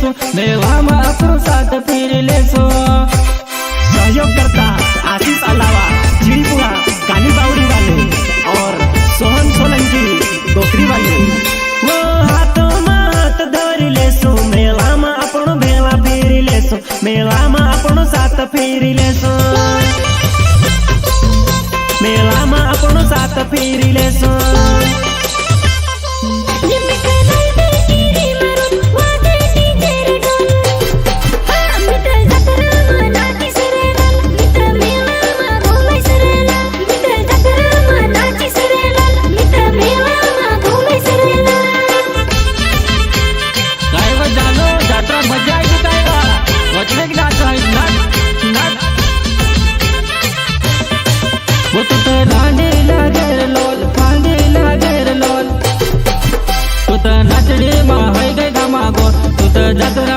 Lasso मेवा में अपनो साथ फेरी लेसो। सहयोग करता आशीष अलावा झिलपुआ काली बावड़ी वाले और सोहन सोलंकी गोखरी वाले। वो हाथों में हाथ धरी लेसो मेला में अपनो भेला फेरी लेसो मेला में अपनो साथ फेरी लेसो मेला में अपनो साथ फेरी लेसो। वो तो रांडे लागे लोल फांडे लागे लोल तू तो नाचड़े में है गए धमाको तू तो जतरा